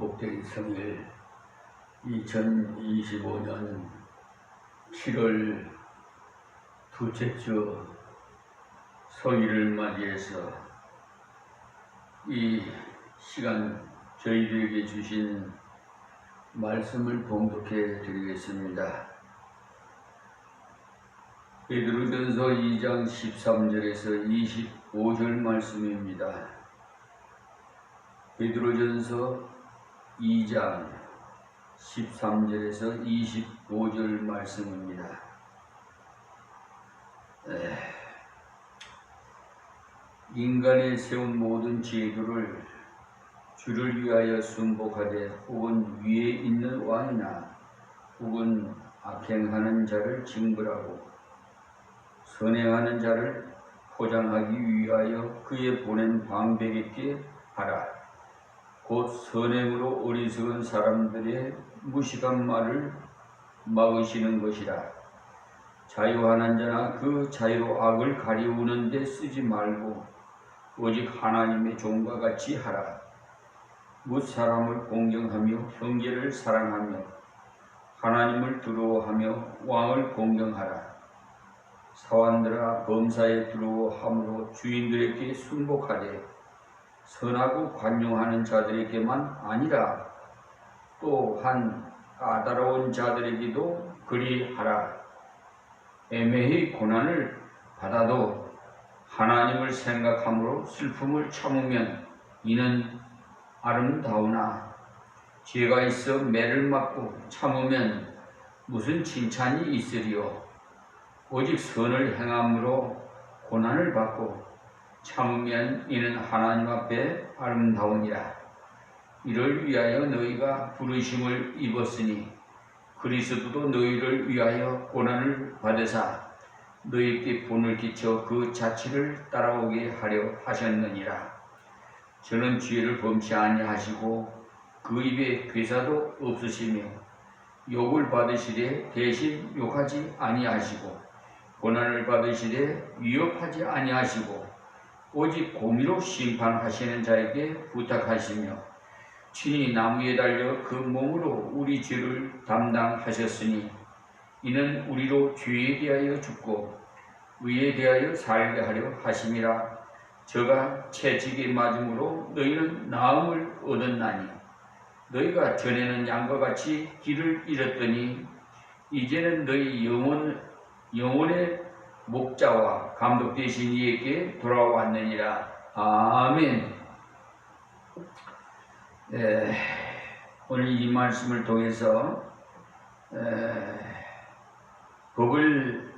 복되기 성일 2025년 7월 둘째 주 성일을 맞이해서 이 시간 저희들에게 주신 말씀을 봉독해 드리겠습니다. 베드로전서 2장 13절에서 25절 말씀입니다. 베드로전서 2장 13절에서 25절 말씀입니다. 인간이 세운 모든 제도를 주를 위하여 순복하되 혹은 위에 있는 왕이나 혹은 악행하는 자를 징벌하고 선행하는 자를 포장하기 위하여 그의 보낸 방백에게 하라. 곧 선행으로 어리석은 사람들의 무식한 말을 막으시는 것이라. 자유하는 자나 그 자유로 악을 가리우는 데 쓰지 말고 오직 하나님의 종과 같이 하라. 뭇 사람을 공경하며 형제를 사랑하며 하나님을 두려워하며 왕을 공경하라. 사원들아 범사에 두려워함으로 주인들에게 순복하되 선하고 관용하는 자들에게만 아니라 또한 까다로운 자들에게도 그리하라. 애매히 고난을 받아도 하나님을 생각함으로 슬픔을 참으면 이는 아름다우나 죄가 있어 매를 맞고 참으면 무슨 칭찬이 있으리요. 오직 선을 행함으로 고난을 받고 참으면 이는 하나님 앞에 아름다우니라. 이를 위하여 너희가 부르심을 입었으니 그리스도도 너희를 위하여 고난을 받으사 너희에게 본을 끼쳐 그 자취를 따라오게 하려 하셨느니라. 저는 죄를 범치 아니하시고 그 입에 괴사도 없으시며 욕을 받으시되 대신 욕하지 아니하시고 고난을 받으시되 위협하지 아니하시고 오직 공의로 심판하시는 자에게 부탁하시며 친히 나무에 달려 그 몸으로 우리 죄를 담당하셨으니 이는 우리로 죄에 대하여 죽고 의에 대하여 살게 하려 하심이라. 저가 채찍에 맞음으로 너희는 나음을 얻었나니 너희가 전에는 양과 같이 길을 잃었더니 이제는 너희 영혼의 목자와 감독 되신 이에게 돌아왔느니라. 아멘. 오늘 이 말씀을 통해서 법을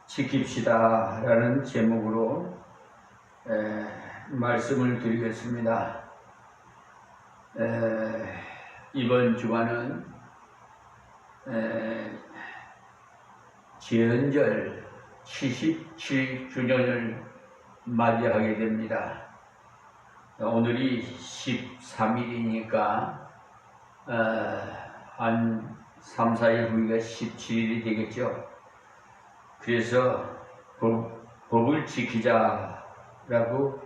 지킵시다 라는 제목으로 말씀을 드리겠습니다. 이번 주간은 제헌절 77주년을 맞이하게 됩니다. 오늘이 13일이니까 한 3, 4일 후가 17일이 되겠죠. 그래서 법을 지키자라고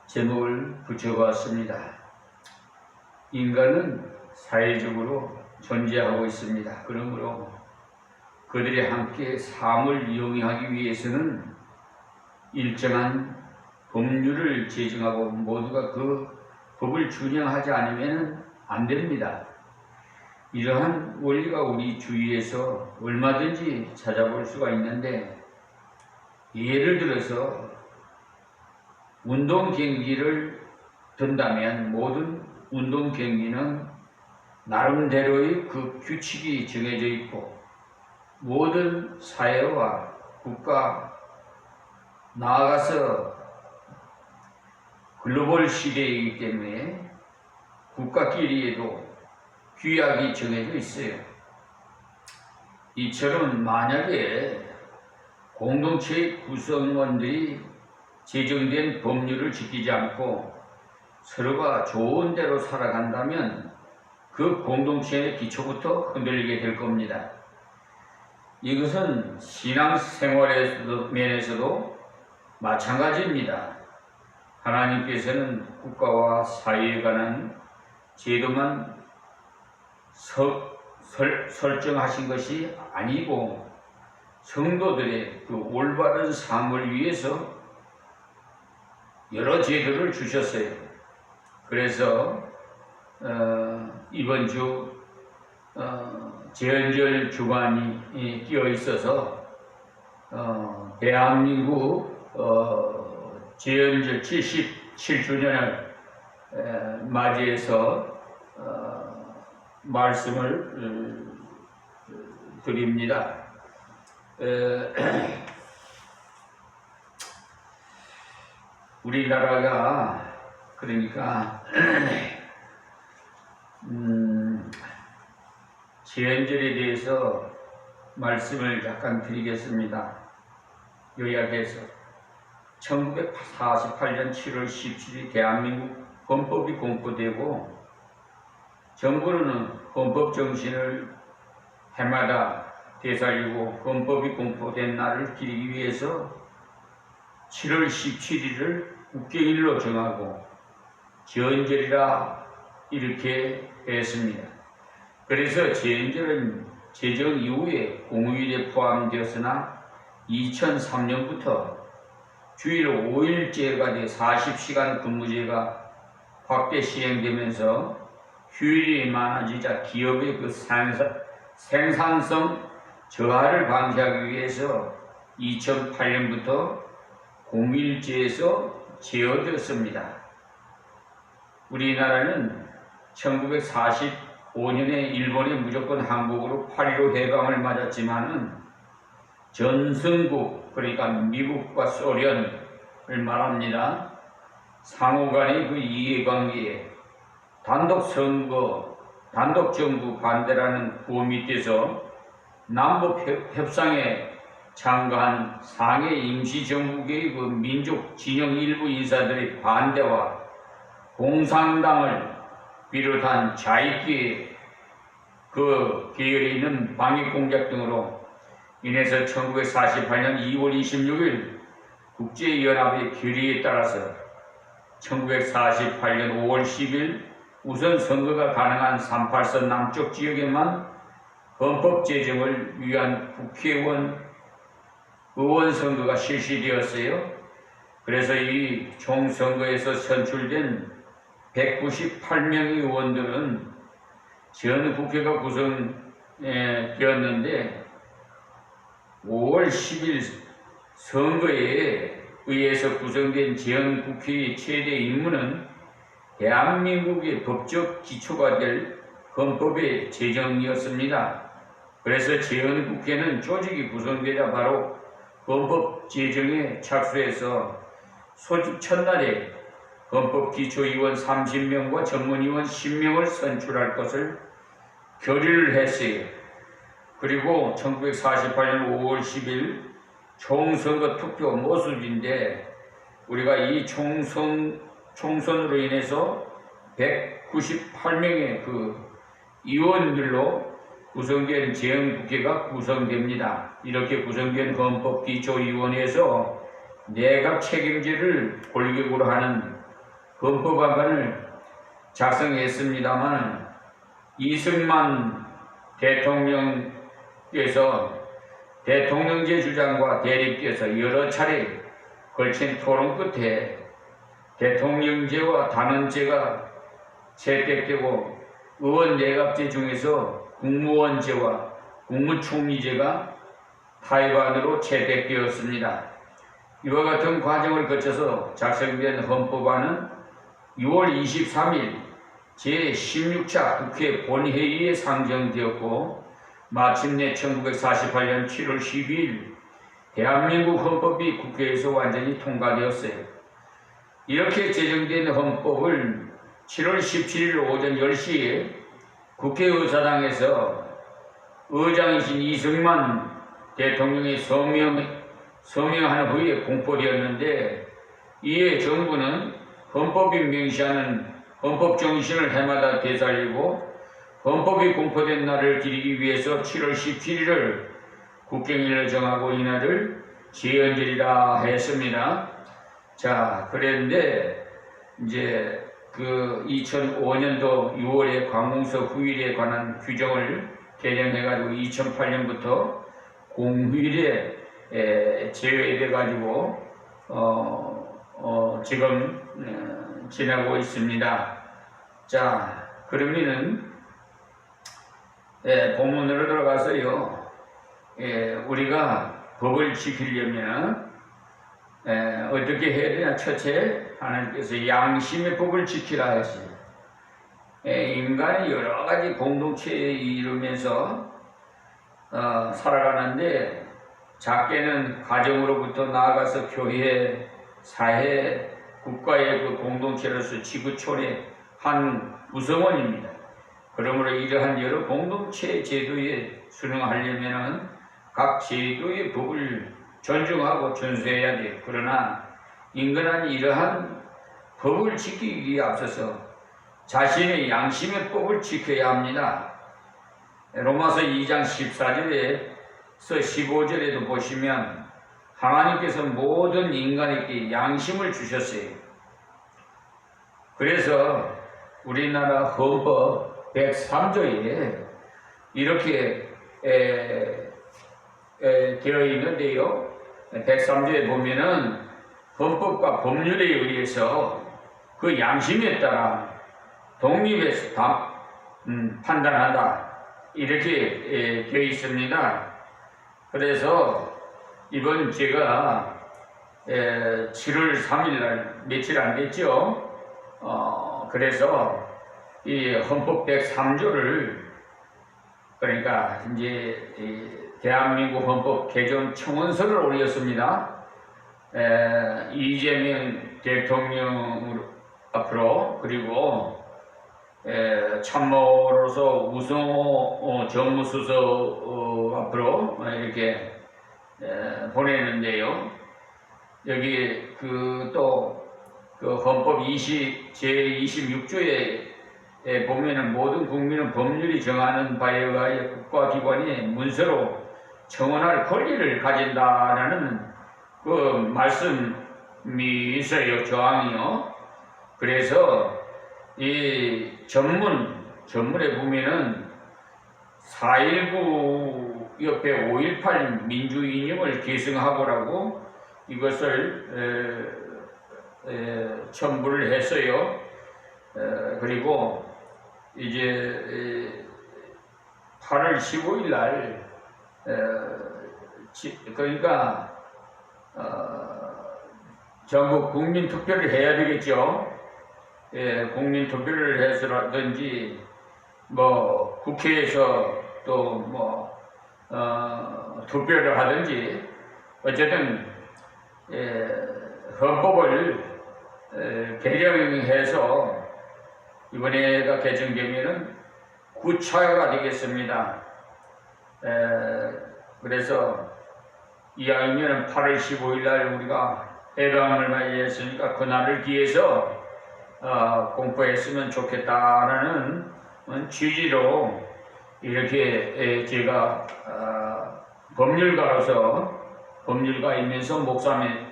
제목을 붙여봤습니다. 인간은 사회적으로 존재하고 있습니다. 그러므로 그들이 함께 삶을 영위하기 위해서는 일정한 법률을 제정하고 모두가 그 법을 준행하지 않으면 안 됩니다. 이러한 원리가 우리 주위에서 얼마든지 찾아볼 수가 있는데, 예를 들어서 운동 경기를 든다면 모든 운동 경기는 나름대로의 그 규칙이 정해져 있고 모든 사회와 국가, 나아가서 글로벌 시대이기 때문에 국가끼리에도 규약이 정해져 있어요. 이처럼 만약에 공동체의 구성원들이 제정된 법률을 지키지 않고 서로가 좋은 대로 살아간다면 그 공동체의 기초부터 흔들리게 될 겁니다. 이것은 신앙생활의 면에서도 마찬가지입니다. 하나님께서는 국가와 사회에 관한 제도만 설정하신 것이 아니고 성도들의 그 올바른 삶을 위해서 여러 제도를 주셨어요. 그래서 이번 주 제헌절 주간이 끼어 있어서 대한민국 제헌절 77주년을 맞이해서 말씀을 드립니다. 우리나라가 그러니까 제헌절에 대해서 말씀을 잠깐 드리겠습니다. 요약해서 1948년 7월 17일 대한민국 헌법이 공포되고 정부는 헌법 정신을 해마다 되살리고 헌법이 공포된 날을 기리기 위해서 7월 17일을 국경일로 정하고 제헌절이라 이렇게 했습니다. 그래서 제헌절은 제정 이후에 공휴일에 포함되었으나 2003년부터 주일 5일제가 돼 40시간 근무제가 확대 시행되면서 휴일이 많아지자 기업의 그 생산성 저하를 방지하기 위해서 2008년부터 공휴일제에서 제어되었습니다. 우리나라는 1945년에 일본의 무조건 항복으로 8.15 해방을 맞았지만은 전승국, 그러니까 미국과 소련을 말합니다. 상호 간의 그 이해관계에 단독선거, 단독정부 반대라는 구호 밑에서 남북협상에 참가한 상해 임시정부의 그 민족 진영 일부 인사들의 반대와 공산당을 비롯한 자익계의 그 계열에 있는 방위공작 등으로 인해서 1948년 2월 26일 국제연합의 결의에 따라서 1948년 5월 10일 우선 선거가 가능한 38선 남쪽 지역에만 헌법 제정을 위한 국회의원 선거가 실시되었어요. 그래서 이 총선거에서 선출된 198명의 의원들은 전 국회가 구성되었는데 5월 10일 선거에 의해서 구성된 전 국회의 최대 임무는 대한민국의 법적 기초가 될 헌법의 제정이었습니다. 그래서 전 국회는 조직이 구성되자 바로 헌법 제정에 착수해서 소집 첫날에 헌법 기초의원 30명과 전문의원 10명을 선출할 것을 결의를 했어요. 그리고 1948년 5월 10일 총선거 투표 모습인데 우리가 이 총선으로 인해서 198명의 그 의원들로 구성된 제헌국회가 구성됩니다. 이렇게 구성된 헌법기초위원회에서 내각 책임제를 골격으로 하는 헌법안을 작성했습니다만 이승만 대통령께서 대통령제 주장과 대립께서 여러 차례 걸친 토론 끝에 대통령제와 단원제가 채택되고 의원 내각제 중에서 국무원제와 국무총리제가 타입안으로 채택되었습니다. 이와 같은 과정을 거쳐서 작성된 헌법안은 6월 23일 제16차 국회 본회의에 상정되었고 마침내 1948년 7월 12일 대한민국 헌법이 국회에서 완전히 통과되었어요. 이렇게 제정된 헌법을 7월 17일 오전 10시에 국회의사당에서 의장이신 이승만 대통령이 서명한 후에 공포되었는데 이에 정부는 헌법이 명시하는 헌법 정신을 해마다 되살리고 헌법이 공포된 날을 기리기 위해서 7월 17일을 국경일로 정하고 이날을 제헌절이라 했습니다. 자, 그런데 이제 그 2005년도 6월에 관공서 후일에 관한 규정을 개정해가지고 2008년부터 공휴일에 제외돼가지고 지금 지나고 있습니다. 자, 그러면은 본문으로 들어가서요. 우리가 법을 지키려면 어떻게 해야 되냐? 첫째, 하나님께서 양심의 법을 지키라 하시. 인간이 여러 가지 공동체에 이루면서 살아가는데, 작게는 가정으로부터 나아가서 교회, 사회, 국가의 그 공동체로서 지구촌의 한 구성원입니다. 그러므로 이러한 여러 공동체 제도에 순응하려면 각 제도의 법을 존중하고 준수해야 돼요. 그러나 인간은 이러한 법을 지키기에 앞서서 자신의 양심의 법을 지켜야 합니다. 로마서 2장 14절에서 15절에도 보시면 하나님께서 모든 인간에게 양심을 주셨어요. 그래서 우리나라 헌법 103조에 이렇게 되어 있는데요. 103조에 보면은 헌법과 법률에 의해서 그 양심에 따라 독립해서 판단한다. 이렇게 되어 있습니다. 그래서 이번 제가 7월 3일 날 며칠 안 됐죠. 그래서 이 헌법 103조를 그러니까 이제 대한민국 헌법 개정 청원서를 올렸습니다. 이재명 대통령 앞으로, 그리고 참모로서 우성호 정무수석 앞으로 이렇게 보내는데요. 여기 또 그 헌법 제26조에 보면은 모든 국민은 법률이 정하는 바에 의하여 국가기관이 문서로 청원할 권리를 가진다라는 그 말씀이 있어요. 조항이요. 그래서 이 전문에 보면은 4.19 옆에 5.18 민주이념을 계승하고라고 이것을 첨부를 했어요. 그리고 이제 8월 15일 날 그러니까 전국 국민 투표를 해야 되겠죠. 국민 투표를 해서라든지 뭐 국회에서 또 뭐 투표를 하든지 어쨌든 헌법을 개정해서 이번에가 개정되면은 9차가 되겠습니다. 그래서 이왕이면 8월 15일 날 우리가 해방을 맞이했으니까 그날을 기해서 공부했으면 좋겠다라는 취지로 이렇게 제가 법률가이면서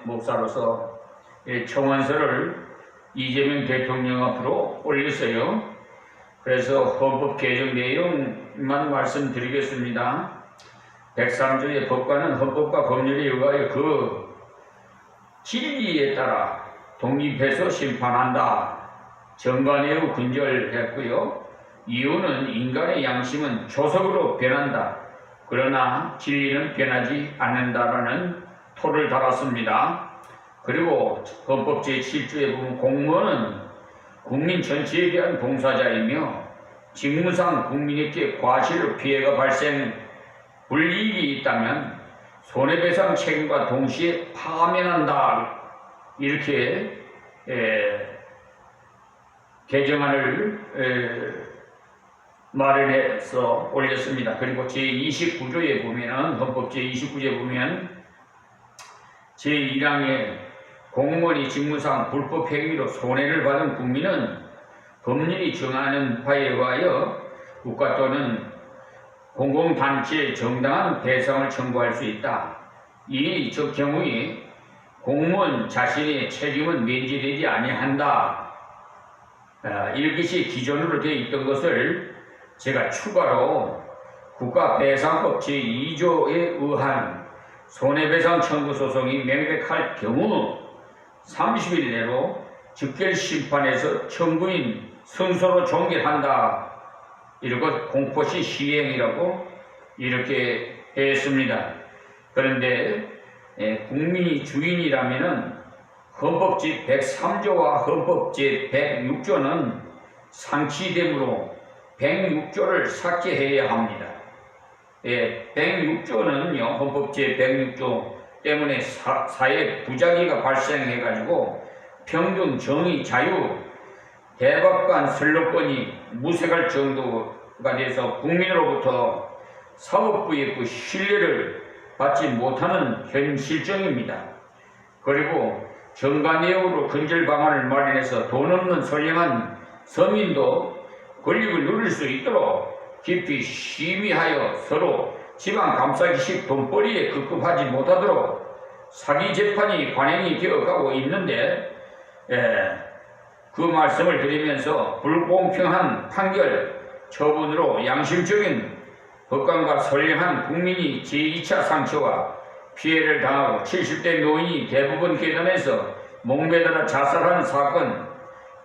목사로서 청원서를 이재명 대통령 앞으로 올렸어요. 그래서 헌법 개정 내용만 말씀드리겠습니다. 103조의 법관은 헌법과 법률에 의하여 그 진리에 따라 독립해서 심판한다. 정관예우 근절했고요. 이유는 인간의 양심은 조석으로 변한다. 그러나 진리는 변하지 않는다라는 토를 달았습니다. 그리고 헌법 제7조에 보면 공무원은 국민 전체에 대한 봉사자이며 직무상 국민에게 과실로 피해가 발생 불이익이 있다면 손해배상 책임과 동시에 파면한다. 이렇게 개정안을 마련해서 올렸습니다. 그리고 제29조에 보면 헌법 제29조에 보면 제1항에 공무원이 직무상 불법 행위로 손해를 받은 국민은 법률이 정하는 바에 의하여 국가 또는 공공단체에 정당한 배상을 청구할 수 있다. 이 경우에 공무원 자신의 책임은 면제되지 아니한다. 이것이 기존으로 되어 있던 것을 제가 추가로 국가배상법 제2조에 의한 손해배상 청구 소송이 명백할 경우 30일 내로 즉결심판에서 청구인 선서로 종결한다. 이러고 공포시 시행이라고 이렇게 했습니다. 그런데 국민이 주인이라면은 헌법 제103조와 헌법 제106조는 상치되므로 106조를 삭제해야 합니다. 106조는요, 헌법 제106조 때문에 사회 부작위가 발생해가지고 평등, 정의, 자유, 대법관 선거권이 무색할 정도가 돼서 국민으로부터 사법부의 그 신뢰를 받지 못하는 현 실정입니다. 그리고 정가 내역으로 근절 방안을 마련해서 돈 없는 선량한 서민도 권력을 누릴 수 있도록 깊이 심의하여 서로 지방 감싸기식 돈벌이에 급급하지 못하도록 사기 재판이 관행이 되어가고 있는데, 그 말씀을 드리면서 불공평한 판결 처분으로 양심적인 법관과 선량한 국민이 제2차 상처와 피해를 당하고 70대 노인이 대부분 계단에서 목매달아 자살하는 사건,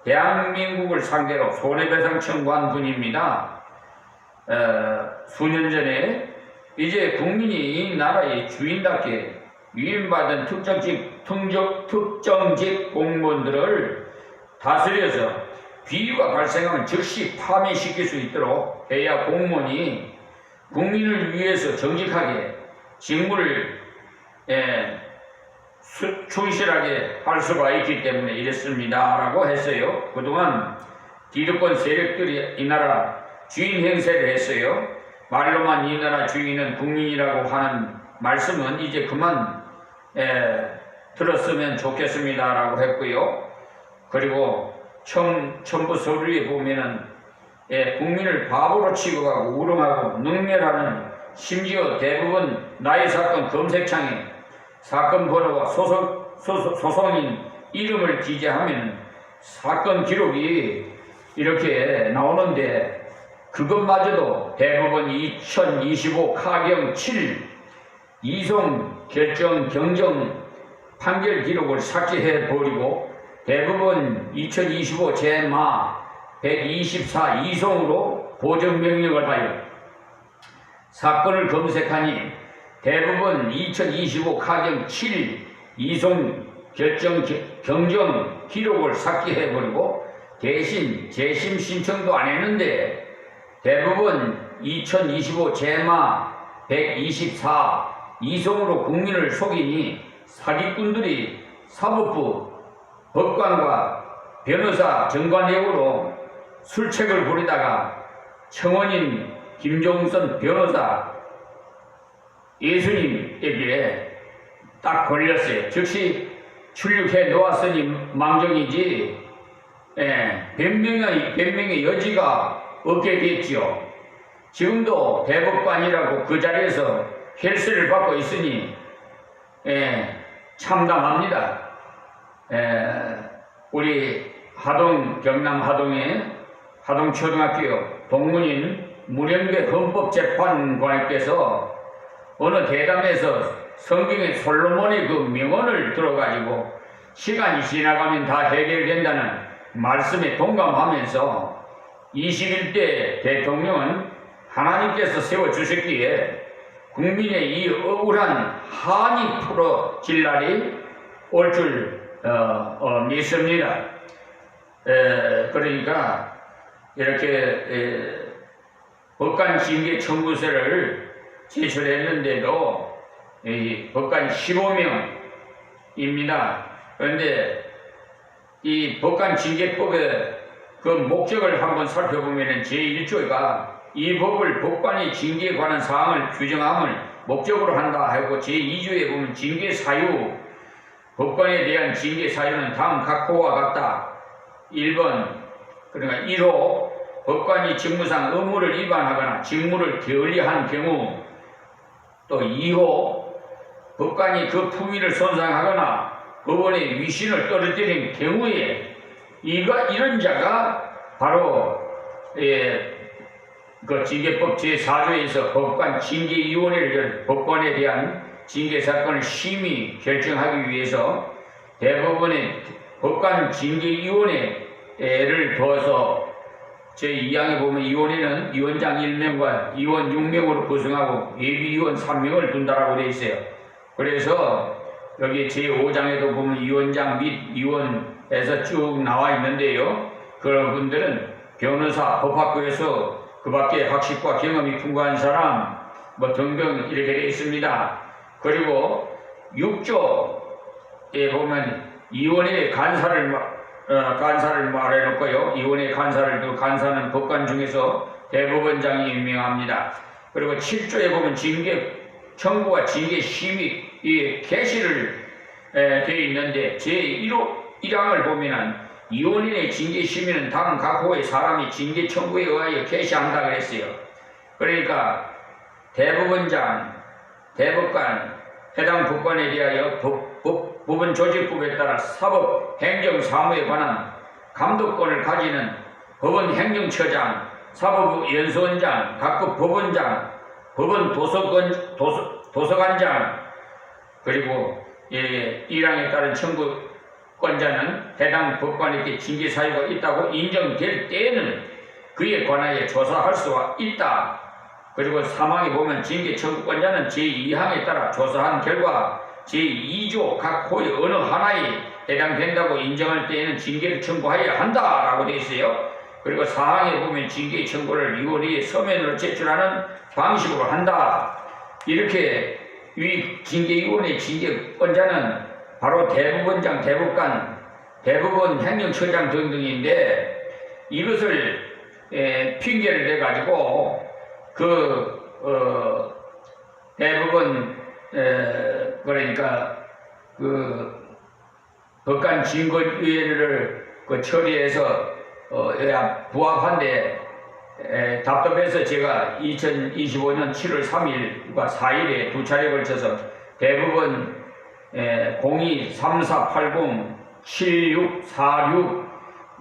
대한민국을 상대로 손해배상 청구한 분입니다. 수년 전에 이제 국민이 이 나라의 주인답게 위임받은 특정직 공무원들을 다스려서 비위가 발생하면 즉시 파면시킬 수 있도록 해야 공무원이 국민을 위해서 정직하게 직무를 충실하게 할 수가 있기 때문에 이랬습니다 라고 했어요. 그동안 기득권 세력들이 이 나라 주인 행세를 했어요. 말로만 이 나라 주인은 국민이라고 하는 말씀은 이제 그만 들었으면 좋겠습니다 라고 했고요. 그리고 첨부 서류에 보면은 국민을 바보로 취급하고 우롱하고 능멸하는, 심지어 대부분 나의 사건 검색창에 사건 번호와 소송인 이름을 기재하면 사건 기록이 이렇게 나오는데, 그것마저도 대부분 2025 카경 7 이송 결정 경정 판결 기록을 삭제해 버리고 대부분 2025 제마 124 이송으로 보정명령을 하여 사건을 검색하니 대부분 2025 카경 7 이송 결정 경정 기록을 삭제해버리고 대신 재심 신청도 안 했는데 대부분 2025 제마 124 이송으로 국민을 속이니 사기꾼들이 사법부 법관과 변호사 정관예우로 술책을 부리다가 청원인 김종선 변호사 예수님에게 딱 걸렸어요. 즉시 출력해 놓았으니 망정이지 변명의 여지가 없게 됐지요. 지금도 대법관이라고 그 자리에서 헬스를 받고 있으니 참담합니다. 우리 경남 하동의 하동초등학교 동문인 문영배 헌법재판관께서 어느 대담에서 성경의 솔로몬의 그 명언을 들어가지고 시간이 지나가면 다 해결된다는 말씀에 동감하면서 21대 대통령은 하나님께서 세워주셨기에 국민의 이 억울한 한이 풀어질 날이 올 줄 믿습니다. 그러니까 이렇게 법관 징계 청구서를 제출했는데도 이 법관 15명입니다. 그런데 이 법관 징계법의 그 목적을 한번 살펴보면 제1조가 이 법을 법관의 징계에 관한 사항을 규정함을 목적으로 한다 하고 제2조에 보면 징계 사유, 법관에 대한 징계 사유는 다음 각호와 같다. 1번, 그러니까 1호, 법관이 직무상 의무를 위반하거나 직무를 게을리한 경우, 또 2호, 법관이 그 품위를 손상하거나 법원의 위신을 떨어뜨린 경우에 이런 자가 바로 그 징계법 제4조에서 법관 징계위원회를 법관에 대한 징계 사건을 심의 결정하기 위해서 대법원의 법관 징계위원회를 둬서 제2항에 보면 위원회는 위원장 1명과 위원 6명으로 구성하고 예비위원 3명을 둔다라고 되어 있어요. 그래서 여기 제5장에도 보면 위원장 및 위원에서 쭉 나와 있는데요. 그런 분들은 변호사, 법학교에서 그 밖에 학식과 경험이 풍부한 사람 뭐 등등 이렇게 되어 있습니다. 그리고 6조에 보면 위원회 간사를 말해놓고요. 위원회 간사는 법관 중에서 대법원장이 임명합니다. 그리고 7조에 보면 징계 청구와 징계 심의 개시를 되어 있는데 제1항을 보면은 위원회의 징계 심의는 다음 각 호의 사람이 징계 청구에 의하여 개시한다 그랬어요. 그러니까 대법원장, 대법관, 해당 법관에 대하여 법원 조직법에 따라 사법, 행정, 사무에 관한 감독권을 가지는 법원 행정처장, 사법부 연수원장, 각급 법원장, 법원 도서관장, 그리고 1항에 따른 청구권자는 해당 법관에게 징계 사유가 있다고 인정될 때에는 그에 관하여 조사할 수가 있다. 그리고 3항에 보면 징계 청구권자는 제2항에 따라 조사한 결과 제2조 각 호의 어느 하나에 해당된다고 인정할 때에는 징계를 청구하여야 한다라고 되어 있어요. 그리고 4항에 보면 징계 청구를 위원회에 서면으로 제출하는 방식으로 한다. 이렇게 위 징계위원회 징계권자는 바로 대법원장, 대법관, 대법원 행정처장 등등인데 이것을 핑계를 대가지고 대법원 그러니까 법관 진건위원회를 처리해서 부합한데 답답해서 제가 2025년 7월 3일과 4일에 두 차례에 걸쳐서 대법원 02-3480-7646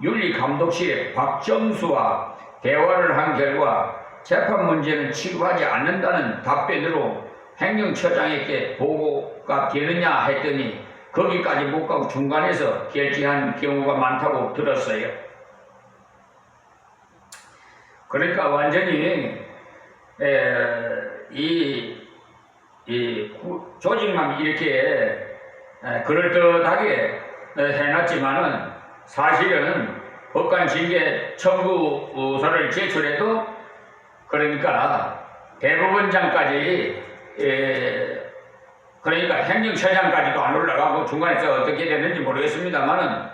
윤리감독실의 박정수와 대화를 한 결과 재판 문제는 취급하지 않는다는 답변으로 행정처장에게 보고가 되느냐 했더니 거기까지 못 가고 중간에서 결정한 경우가 많다고 들었어요. 그러니까 완전히 조직만 이렇게 그럴듯하게 해놨지만은 사실은 법관 징계 청구서를 제출해도 그러니까 대법원장까지 그러니까 행정처장까지도 안 올라가고 중간에서 어떻게 됐는지 모르겠습니다만은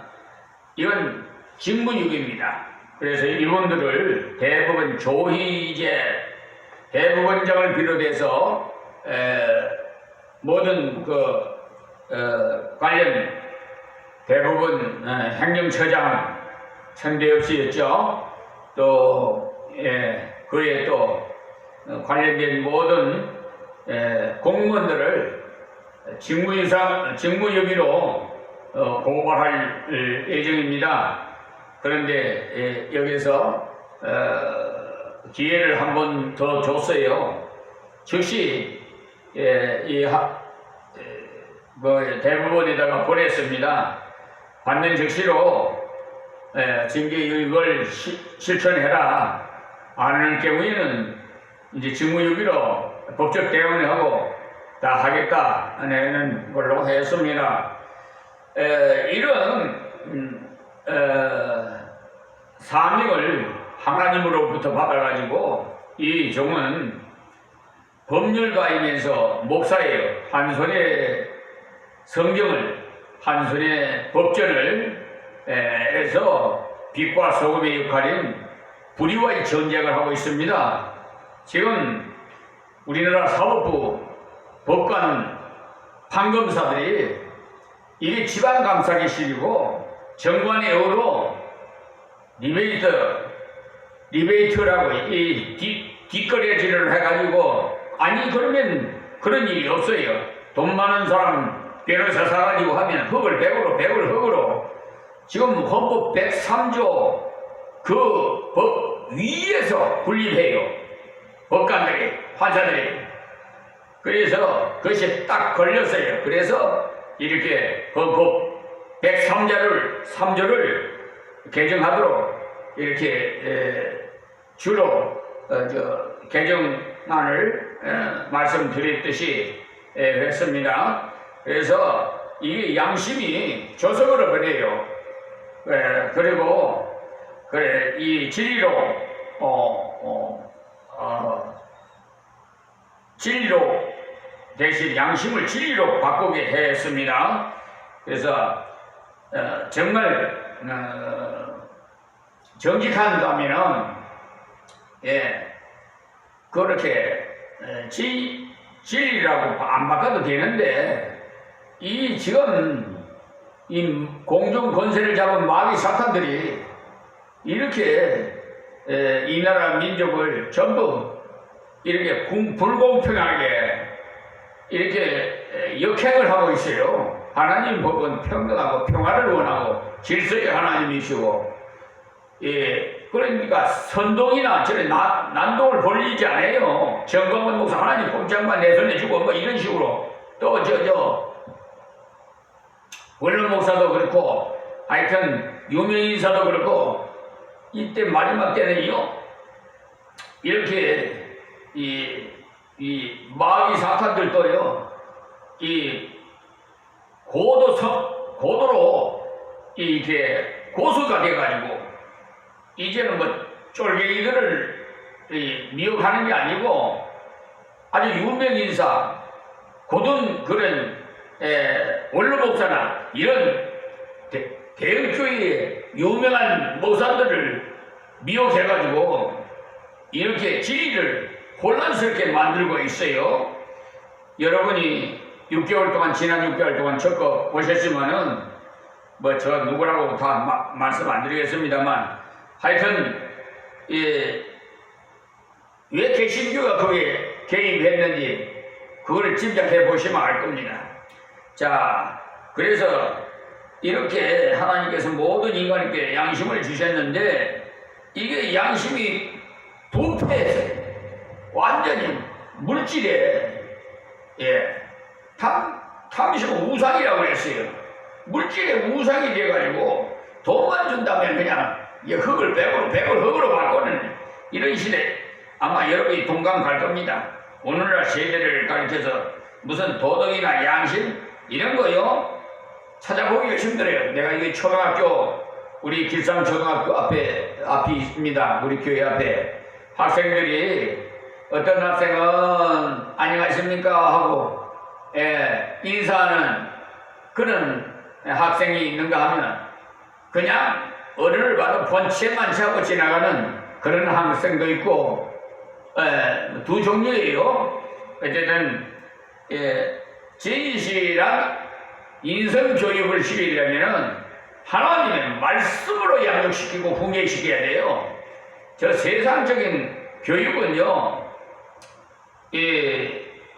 이건 직무유기입니다. 그래서 이분들을 대법원 조희제 대법원장을 비롯해서 모든 관련 대법원 행정처장 천대엽씨였죠. 또 그에 또 관련된 모든 공무원들을 직무유기로 고발할 예정입니다. 그런데 여기서 기회를 한 번 더 줬어요. 즉시 대법원에다가 보냈습니다. 받는 즉시로 징계유익을 실천해라. 안 할 경우에는 이제 직무유기로 법적 대응을 하고 다 하겠다는 걸로 했습니다. 이런 사명을 하나님으로부터 받아가지고 이 종은 법률가이면서 목사예요. 한 손에 성경을 한 손에 법전을 해서 빛과 소금의 역할인 불의와의 전쟁을 하고 있습니다. 지금 우리나라 사법부 법관 판검사들이 이게 지방감사기실이고 정관의 어로 리베이트라고 이 뒷거래질을 해가지고 아니 그러면 그런 일이 없어요. 돈 많은 사람 변호사 사가지고 하면 흙을 100으로 지금 헌법 103조 그 법 위에서 군림해요. 법관들이, 판사들이. 그래서 그것이 딱 걸렸어요. 그래서 이렇게 헌법 103조를 개정하도록 이렇게 주로 개정안을 말씀드렸듯이 했습니다. 그래서 이게 양심이 조성을 버려요. 그리고 이 진리로 진리로 대신 양심을 진리로 바꾸게 했습니다. 그래서 정말 정직한다면은 그렇게 진리라고 안 바꿔도 되는데 지금 이 공중 권세를 잡은 마귀 사탄들이 이렇게 이 나라 민족을 전부 이렇게 불공평하게 이렇게 역행을 하고 있어요. 하나님 법은 평등하고 평화를 원하고 질서의 하나님이시고, 그러니까 선동이나 저런 난동을 벌리지 않아요. 정광훈 목사 하나님 꼼짝만 내 손에 주고 뭐 이런 식으로. 또 원론 목사도 그렇고 하여튼 유명 인사도 그렇고 이때 마지막 때는요 이렇게 이 마귀 사탄들도요 고도로 이렇게 고수가 돼가지고 이제는 뭐 쫄갱이들을 미혹하는 게 아니고 아주 유명 인사 고등 그런 원로 목사나 이런 대형교회의 유명한 목사들을 미혹해가지고 이렇게 진리를 혼란스럽게 만들고 있어요. 여러분이 6개월 동안 지난 6개월 동안 적어 보셨지만은 뭐 저 누구라고 다 말씀 안 드리겠습니다만 하여튼 왜 개신교가 거기에 개입했는지 그거를 짐작해 보시면 알 겁니다. 자, 그래서 이렇게 하나님께서 모든 인간에게 양심을 주셨는데 이게 양심이 부패해서 완전히 물질에 탐심 우상이라고 했어요. 물질의 우상이 돼가지고 돈만 준다면 그냥 흙을 백을 흙으로 바꾸는 이런 시대 아마 여러분이 동감 갈 겁니다. 오늘날 세대를 가르쳐서 무슨 도덕이나 양심 이런 거요 찾아보기가 힘들어요. 내가 이게 초등학교 우리 길상 초등학교 앞이 있습니다. 우리 교회 앞에 학생들이 어떤 학생은 안녕하십니까 하고 인사하는 그런 학생이 있는가 하면 그냥 어른을 봐도 본체만 차고 지나가는 그런 학생도 있고 두 종류예요. 어쨌든 진실한 인성교육을 시키려면 하나님의 말씀으로 양육시키고 훈계시켜야 돼요. 저 세상적인 교육은요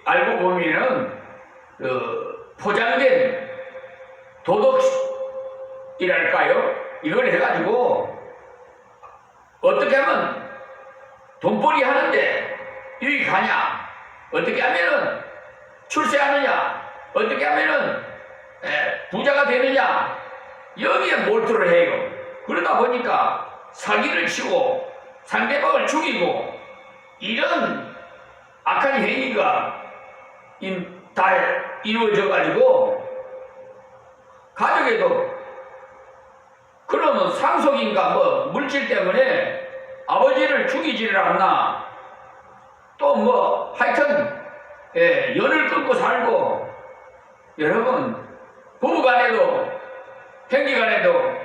알고 보면은 포장된 도덕이랄까요? 이걸 해가지고 어떻게 하면 돈벌이 하는데 유익하냐? 어떻게 하면은 출세하느냐? 어떻게 하면은 부자가 되느냐? 여기에 몰두를 해요. 그러다 보니까 사기를 치고 상대방을 죽이고 이런 악한 행위가 다 이루어져 가지고 가족에도 그러면 상속인가 뭐 물질 때문에 아버지를 죽이지를 않나 또 뭐 하여튼 연을 끊고 살고 여러분 부부간에도 형제간에도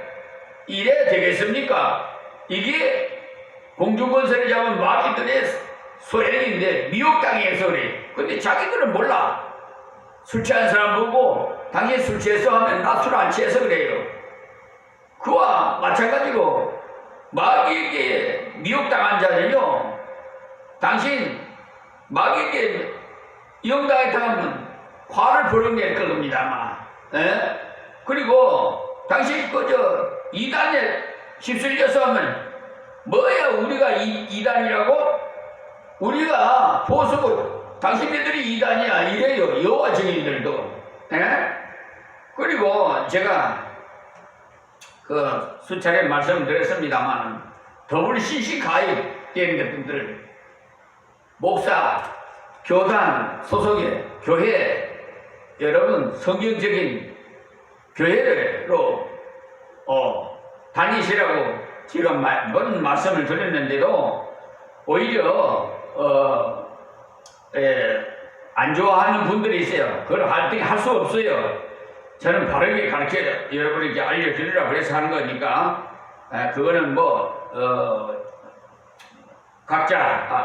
이래 되겠습니까? 이게 공중권세를 잡은 마귀들의 소행인데 미혹당해서 그래. 근데 자기들은 몰라. 술 취한 사람 보고 당신 술 취해서 하면 나 술 안 취해서 그래요. 그와 마찬가지로 마귀에게 미혹당한 자는요 당신 마귀에게 미혹당했다면 화를 벌여낼 겁니다 아마. 그리고 당신 그저 이단에 휩쓸려서 하면 뭐야 우리가 이단이라고? 우리가 보수고 당신네들이 이단이야 이래요. 여호와 증인들도. 그리고 제가 그 수차례 말씀드렸습니다만 WCC 가입된 분들 목사, 교단 소속의 교회 여러분 성경적인 교회로 다니시라고 제가 뭔 말씀을 드렸는데도 오히려 안 좋아하는 분들이 있어요. 그걸 할 수 없어요. 저는 바르게 가르쳐 여러분에게 알려드리라고 그래서 하는 거니까 그거는 각자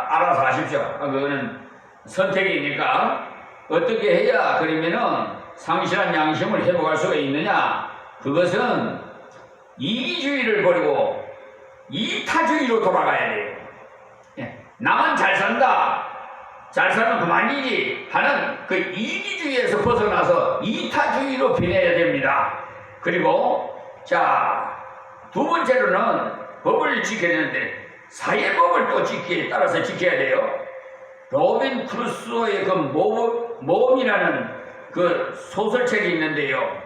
알아서 하십시오. 그거는 선택이니까 어떻게 해야 그러면은 상실한 양심을 회복할 수가 있느냐? 그것은 이기주의를 버리고 이타주의로 돌아가야 돼요. 나만 잘 산다, 잘 살면 그만이지 하는 그 이기주의에서 벗어나서 이타주의로 변해야 됩니다. 그리고 두 번째로는 법을 지켜야 되는데 사회법을 또 따라서 지켜야 돼요. 로빈 크루소의 그 모험이라는 그 소설책이 있는데요.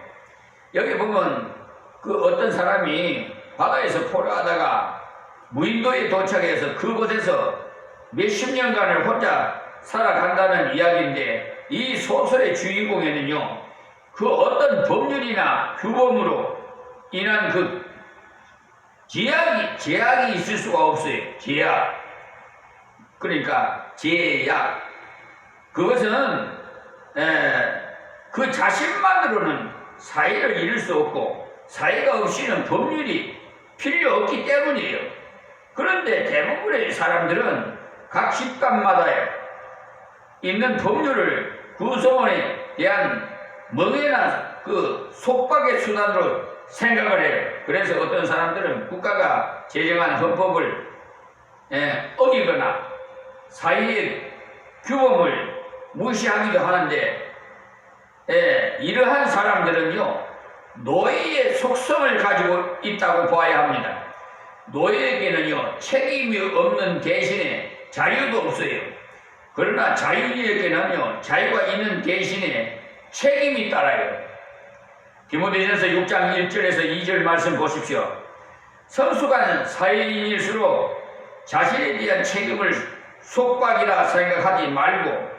여기 보면 그 어떤 사람이 바다에서 포로하다가 무인도에 도착해서 그곳에서 몇십 년간을 혼자 살아간다는 이야기인데 이 소설의 주인공에는요 그 어떤 법률이나 규범으로 인한 그 제약이 있을 수가 없어요. 제약. 그러니까 제약. 그것은 그 자신만으로는 사회를 이룰 수 없고 사회가 없이는 법률이 필요 없기 때문이에요. 그런데 대부분의 사람들은 각 집단마다 있는 법률을 구성원에 대한 멍해나 그 속박의 수단으로 생각을 해요. 그래서 어떤 사람들은 국가가 제정한 헌법을 어기거나 사회의 규범을 무시하기도 하는데 이러한 사람들은요 노예의 속성을 가지고 있다고 봐야 합니다. 노예에게는요 책임이 없는 대신에 자유도 없어요. 그러나 자유인에게는요 자유가 있는 대신에 책임이 따라요. 디모데전서 6장 1절에서 2절 말씀 보십시오. 성숙한 사회인일수록 자신에 대한 책임을 속박이라 생각하지 말고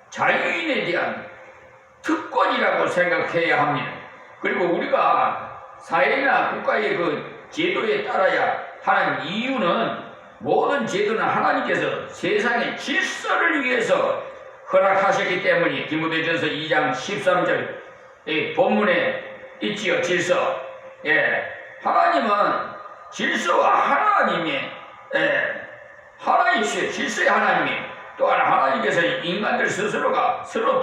자유인에 대한 특권이라고 생각해야 합니다. 그리고 우리가 사회나 국가의 그 제도에 따라야 하는 이유는 모든 제도는 하나님께서 세상의 질서를 위해서 허락하셨기 때문에 디모데전서 2장 13절 본문에 있지요. 질서. 하나님은 질서와 하나님이시여. 질서의 하나님이 또한 하나님께서 인간들 스스로가 서로